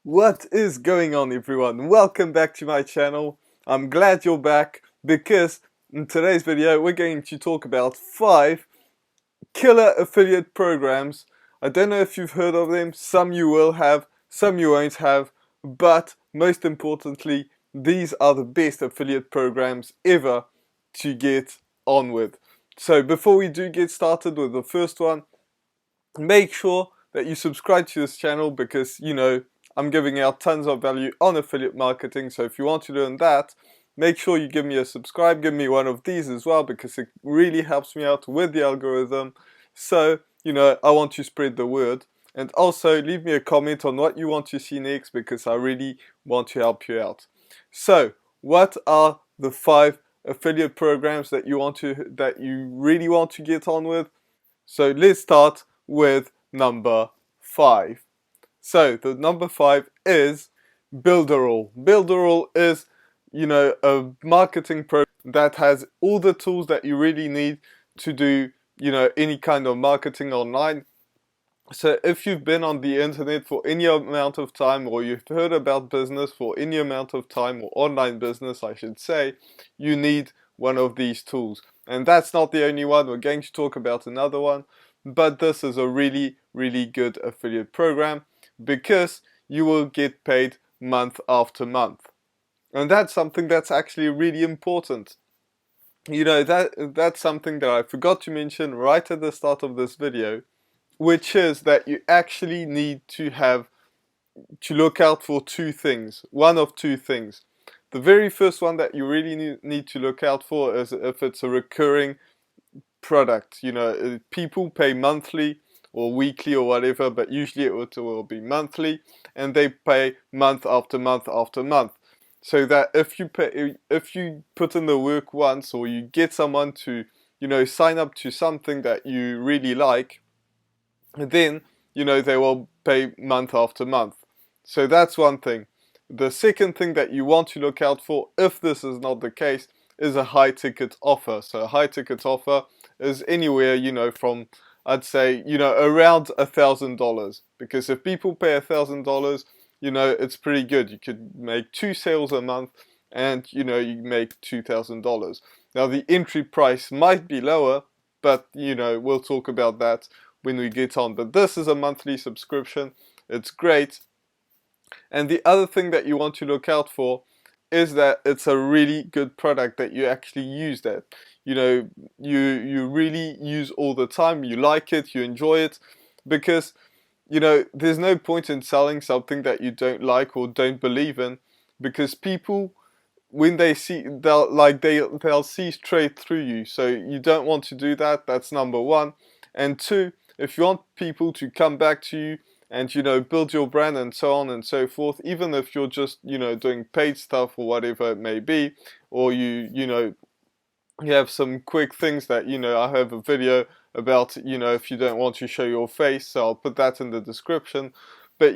What is going on, everyone? Welcome back to my channel. I'm glad you're back because in today's video we're going to talk about 5 killer affiliate programs. I don't know if you've heard of them, some you will have, some you won't have, but most importantly, these are the best affiliate programs ever to get on with. So before we do get started with the first one, make sure that you subscribe to this channel because, I'm giving out tons of value on affiliate marketing. So if you want to learn that, make sure you give me a subscribe, give me one of these as well, because it really helps me out with the algorithm. So, I want to spread the word. And also leave me a comment on what you want to see next, because I really want to help you out. So, what are the 5 affiliate programs that you really want to get on with? So let's start with number 5. So the number 5 is Builderall. Builderall is, a marketing program that has all the tools that you really need to do, any kind of marketing online. So if you've been on the internet for any amount of time, or you've heard about business for any amount of time, or online business I should say, you need one of these tools. And that's not the only one. We're going to talk about another one, but this is a really, really good affiliate program because you will get paid month after month. And that's something that's actually really important. That's something that I forgot to mention right at the start of this video, which is that you actually need to look out for 2 things. One of 2 things. The very first one that you really need to look out for is if it's a recurring product. People pay monthly or weekly or whatever, but usually it will be monthly, and they pay month after month after month. So that if you put in the work once, or you get someone to, sign up to something that you really like, then, they will pay month after month. So that's one thing. The second thing that you want to look out for, if this is not the case, is a high ticket offer. So a high ticket offer is anywhere, from, I'd say, around $1,000. Because if people pay $1,000, it's pretty good. You could make 2 sales a month, and, you make $2,000. Now the entry price might be lower, but, we'll talk about that when we get on. But this is a monthly subscription. It's great. And the other thing that you want to look out for is that it's a really good product that you actually use, that you really use all the time. You like it, you enjoy it, because there's no point in selling something that you don't like or don't believe in, because people, when they see, they'll see straight through you. So you don't want to do that. That's number 1. And 2, if you want people to come back to you and build your brand and so on and so forth, even if you're just doing paid stuff or whatever it may be, or you have some quick things that I have a video about, if you don't want to show your face, so I'll put that in the description. But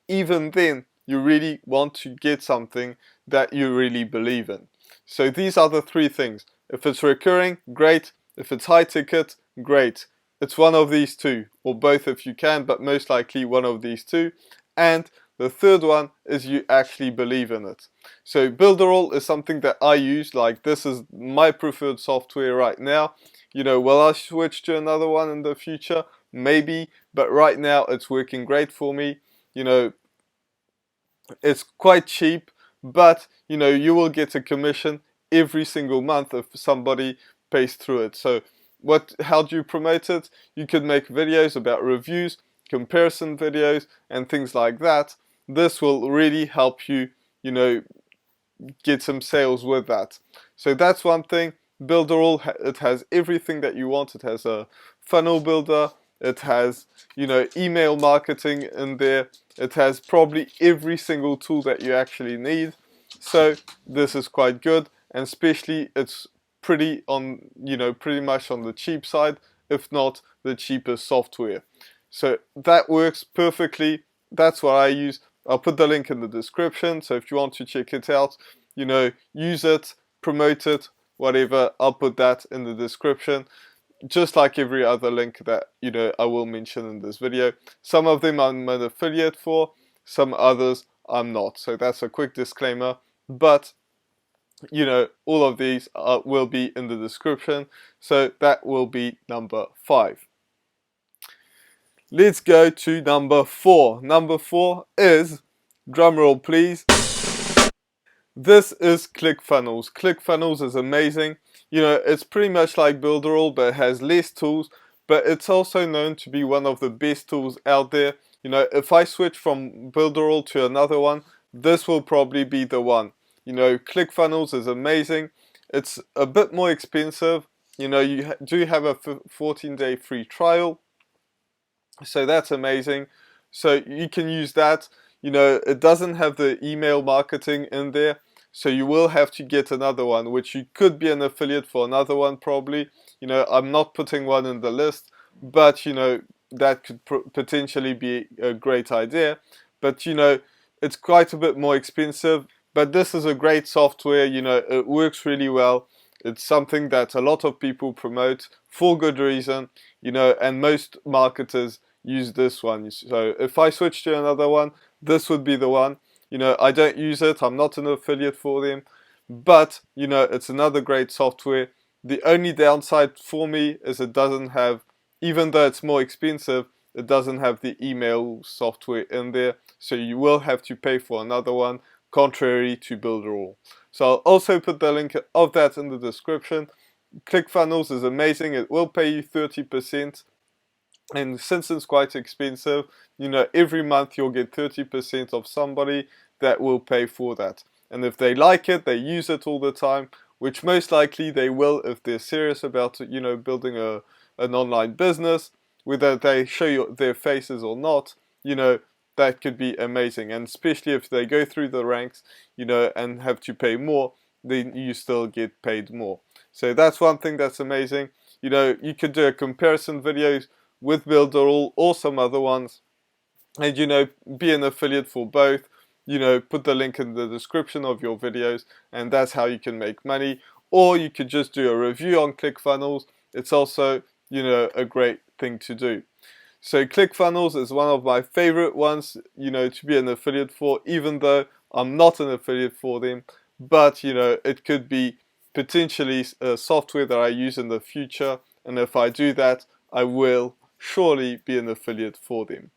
even then, you really want to get something that you really believe in. So these are the 3 things. If it's recurring, great. If it's high ticket, great. It's one of these 2, or both if you can, but most likely one of these 2. And the third one is you actually believe in it. So Builderall is something that I use. Like, this is my preferred software right now. Will I switch to another one in the future? Maybe, but right now it's working great for me. It's quite cheap, but you will get a commission every single month if somebody pays through it. So how do you promote it? You could make videos about reviews, comparison videos, and things like that. This will really help you, get some sales with that. So that's one thing. Builderall, it has everything that you want. It has a funnel builder. It has, email marketing in there. It has probably every single tool that you actually need. So this is quite good, and especially it's pretty much on the cheap side, if not the cheapest software. So that works perfectly. That's what I use. I'll put the link in the description. So if you want to check it out, use it, promote it, whatever, I'll put that in the description. Just like every other link that I will mention in this video. Some of them I'm an affiliate for, some others I'm not. So that's a quick disclaimer, but you know, all of these will be in the description. So that will be number 5. Let's go to number 4. Number 4 is, drumroll please, this is ClickFunnels. ClickFunnels is amazing. You know, it's pretty much like Builderall, but it has less tools, but it's also known to be one of the best tools out there. You know, if I switch from Builderall to another one, this will probably be the one. You know, ClickFunnels is amazing. It's a bit more expensive. You know, you do have a 14-day free trial, so that's amazing. So you can use that. You know, it doesn't have the email marketing in there, so you will have to get another one, which you could be an affiliate for another one probably. You know, I'm not putting one in the list, but you know, that could potentially be a great idea. But you know, it's quite a bit more expensive, but this is a great software. You know, it works really well. It's something that a lot of people promote for good reason, you know, and most marketers use this one. So if I switch to another one, this would be the one. You know, I don't use it, I'm not an affiliate for them, but you know, it's another great software. The only downside for me is it doesn't have, even though it's more expensive, it doesn't have the email software in there, so you will have to pay for another one, contrary to Builderall. So I'll also put the link of that in the description. ClickFunnels is amazing. It will pay you 30%, and since it's quite expensive, you know, every month you'll get 30% of somebody that will pay for that. And if they like it, they use it all the time, which most likely they will if they're serious about, you know, building an online business, whether they show you their faces or not. You know, that could be amazing. And especially if they go through the ranks, you know, and have to pay more, then you still get paid more. So that's one thing that's amazing. You know, you could do a comparison video with Builderall or some other ones, and you know, be an affiliate for both. You know, put the link in the description of your videos, and that's how you can make money. Or you could just do a review on ClickFunnels. It's also, you know, a great thing to do. So ClickFunnels is one of my favorite ones, you know, to be an affiliate for, even though I'm not an affiliate for them. But you know, it could be potentially a software that I use in the future, and if I do that, I will surely be an affiliate for them.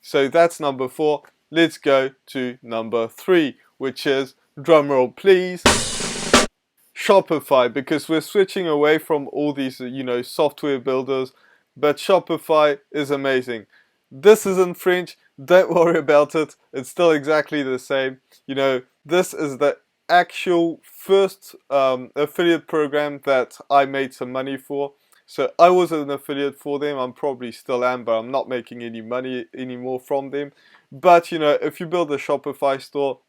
So that's number 4. Let's go to number 3, which is, drumroll please, Shopify, because we're switching away from all these, you know, software builders, but Shopify is amazing. This isn't French, don't worry about it, it's still exactly the same. You know, this is the actual first affiliate program that I made some money for. So I was an affiliate for them, I'm probably still am, but I'm not making any money anymore from them. But you know, if you build a Shopify store,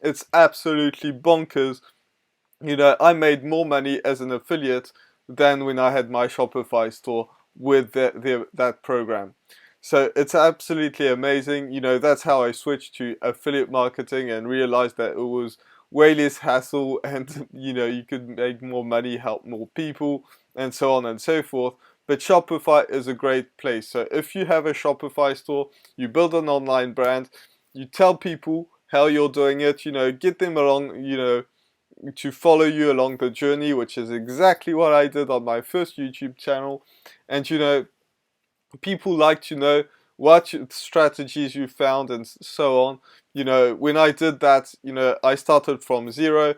it's absolutely bonkers. You know, I made more money as an affiliate than when I had my Shopify store with that program. So it's absolutely amazing. You know, that's how I switched to affiliate marketing and realized that it was way less hassle, and you know, you could make more money, help more people, and so on and so forth. But Shopify is a great place. So if you have a Shopify store, you build an online brand, you tell people how you're doing it, you know, get them along, you know, to follow you along the journey, which is exactly what I did on my first YouTube channel. And you know, people like to know what strategies you found and so on. You know, when I did that, you know, I started from zero,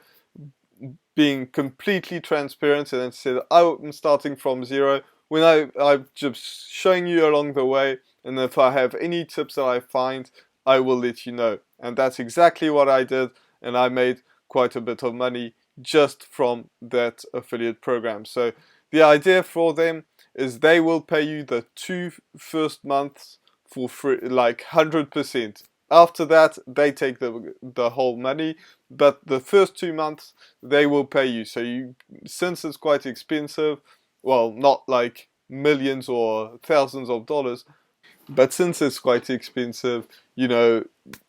being completely transparent, and then said I'm starting from zero. When I'm just showing you along the way, and if I have any tips that I find, I will let you know. And that's exactly what I did, and I made quite a bit of money just from that affiliate program. So the idea for them is they will pay you the 2 first months for free, like 100%. After that, they take the whole money, but the first 2 months they will pay you. So you, since it's quite expensive, well, not like millions or thousands of dollars, but since it's quite expensive, you know,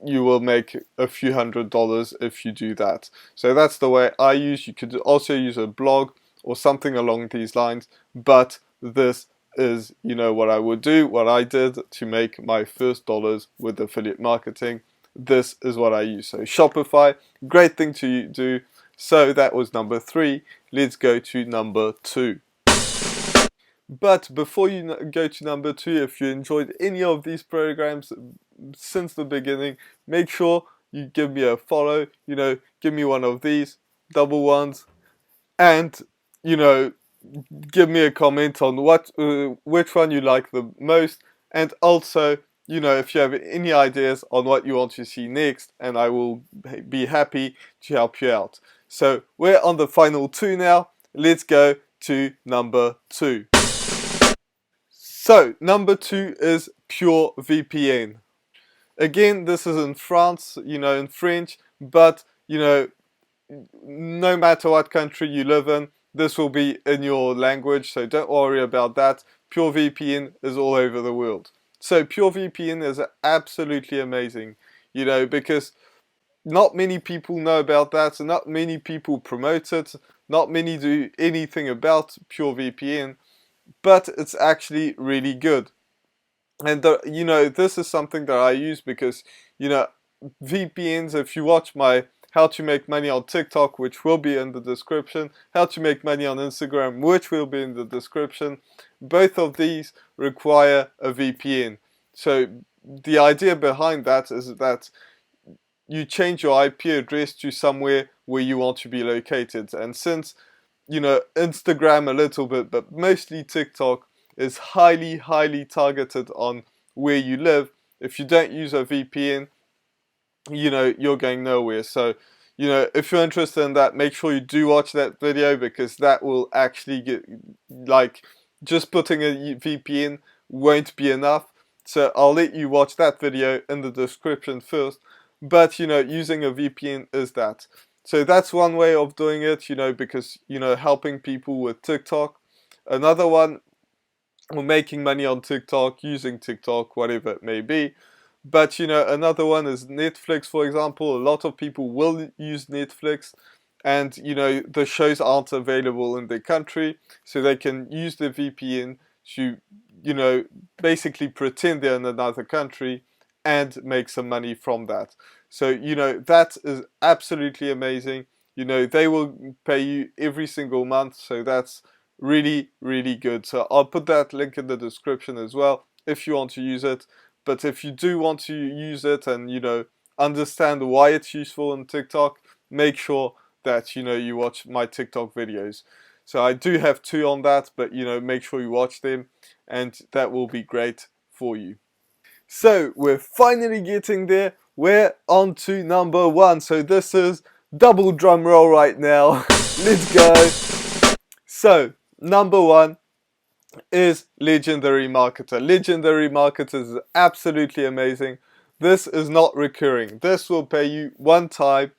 you will make a few $100s if you do that. So that's the way I use. You could also use a blog or something along these lines, but this is, you know, what I would do, what I did to make my first dollars with affiliate marketing. This is what I use. So Shopify, great thing to do. So that was number 3. Let's go to number 2. But before you go to number 2, if you enjoyed any of these programs since the beginning, make sure you give me a follow, you know, give me one of these double ones, and, you know, give me a comment on which one you like the most, and also, you know, if you have any ideas on what you want to see next, and I will be happy to help you out. So we're on the final 2 now. Let's go to number 2. So number 2 is PureVPN. Again, this is in France, you know, in French, but, you know, no matter what country you live in, this will be in your language, so don't worry about that. PureVPN is all over the world. So PureVPN is absolutely amazing, you know, because not many people know about that, and not many people promote it, not many do anything about PureVPN, but it's actually really good. And you know, this is something that I use because, you know, VPNs, if you watch my how to make money on TikTok, which will be in the description, how to make money on Instagram, which will be in the description, both of these require a VPN. So the idea behind that is that you change your IP address to somewhere where you want to be located. And since, you know, Instagram a little bit, but mostly TikTok is highly targeted on where you live, if you don't use a VPN, you know, you're going nowhere. So, you know, if you're interested in that, make sure you do watch that video, because that will actually get, like, just putting a VPN won't be enough. So I'll let you watch that video in the description first. But, you know, using a VPN is that. So that's one way of doing it, you know, because, you know, helping people with TikTok. Another one, or making money on TikTok, using TikTok, whatever it may be. But, you know, another one is Netflix, for example. A lot of people will use Netflix, and, you know, the shows aren't available in their country, so they can use the VPN to, you know, basically pretend they're in another country and make some money from that. So, you know, that is absolutely amazing. You know, they will pay you every single month, so that's really good. So I'll put that link in the description as well if you want to use it. But if you do want to use it and, you know, understand why it's useful on TikTok, make sure that, you know, you watch my TikTok videos. So I do have 2 on that, but, you know, make sure you watch them, and that will be great for you. So we're finally getting there. We're on to number 1. So this is double drum roll right now. Let's go. So number 1 is Legendary Marketer. Legendary Marketer is absolutely amazing. This is not recurring. This will pay you one time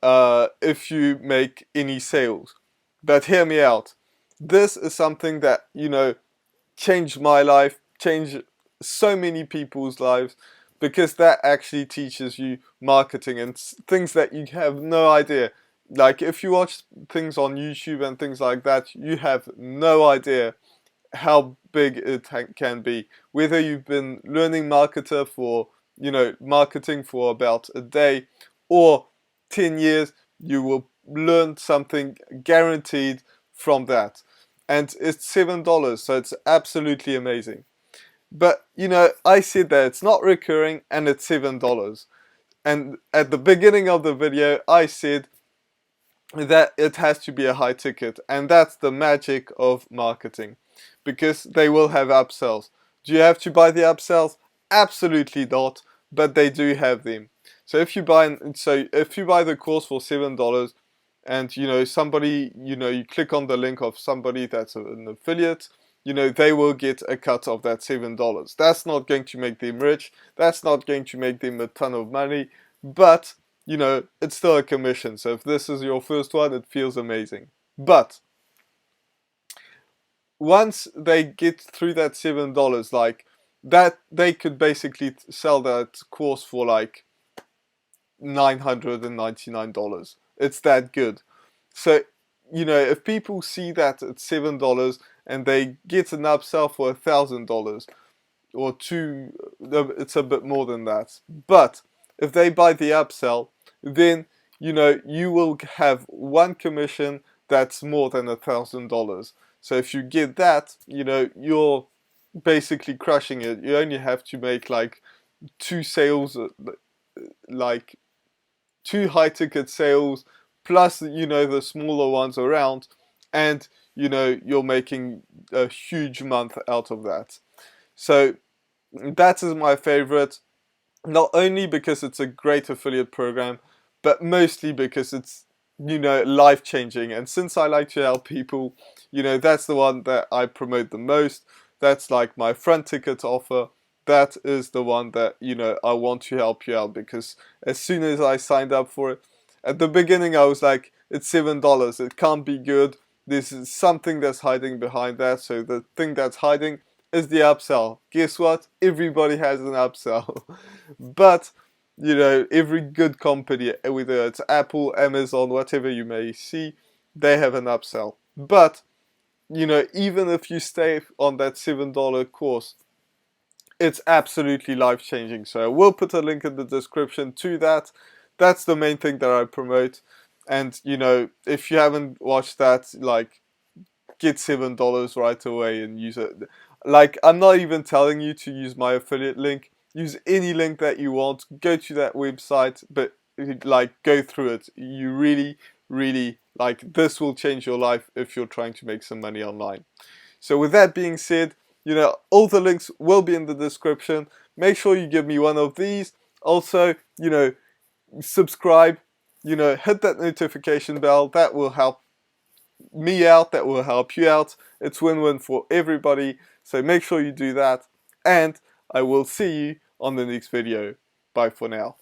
if you make any sales. But hear me out. This is something that, you know, changed my life, changed so many people's lives, because that actually teaches you marketing and things that you have no idea. Like, if you watch things on YouTube and things like that, you have no idea how big it can be. Whether you've been learning marketing for about a day or 10 years, you will learn something guaranteed from that. And it's $7, so it's absolutely amazing. But, you know, I said that it's not recurring and it's $7. And at the beginning of the video, I said that it has to be a high ticket, and that's the magic of marketing, because they will have upsells. Do you have to buy the upsells? Absolutely not, but they do have them. So if you buy the course for $7, and, you know, somebody, you know, you click on the link of somebody that's an affiliate, you know, they will get a cut of that $7. That's not going to make them rich. That's not going to make them a ton of money, but, you know, it's still a commission. So if this is your first one, it feels amazing. But once they get through that $7, like that, they could basically sell that course for like $999. It's that good. So, you know, if people see that at $7 and they get an upsell for $1,000 or two, it's a bit more than that. But if they buy the upsell, then you will have one commission that's more than $1,000. So if you get that, you're basically crushing it. You only have to make like two sales, like two high ticket sales, plus the smaller ones around, and you're making a huge month out of that. So that is my favorite, not only because it's a great affiliate program, but mostly because it's life changing. And since I like to help people, that's the one that I promote the most. That's like my front ticket offer. That is the one that I want to help you out, because as soon as I signed up for it, at the beginning I was like, it's $7, it can't be good, this is something that's hiding behind that. So the thing that's hiding is the upsell. Guess what? Everybody has an upsell. But every good company, whether it's Apple, Amazon, whatever you may see, they have an upsell. But even if you stay on that $7 course, it's absolutely life-changing. So I will put a link in the description to that. That's the main thing that I promote. And if you haven't watched that, like, get $7 right away and use it. Like, I'm not even telling you to use my affiliate link. Use any link that you want. Go to that website, but like, go through it. You really, really, like, this will change your life if you're trying to make some money online. So with that being said, all the links will be in the description. Make sure you give me one of these. Also, subscribe, hit that notification bell. That will help me out, that will help you out. It's win-win for everybody. So make sure you do that. And I will see you on the next video. Bye for now.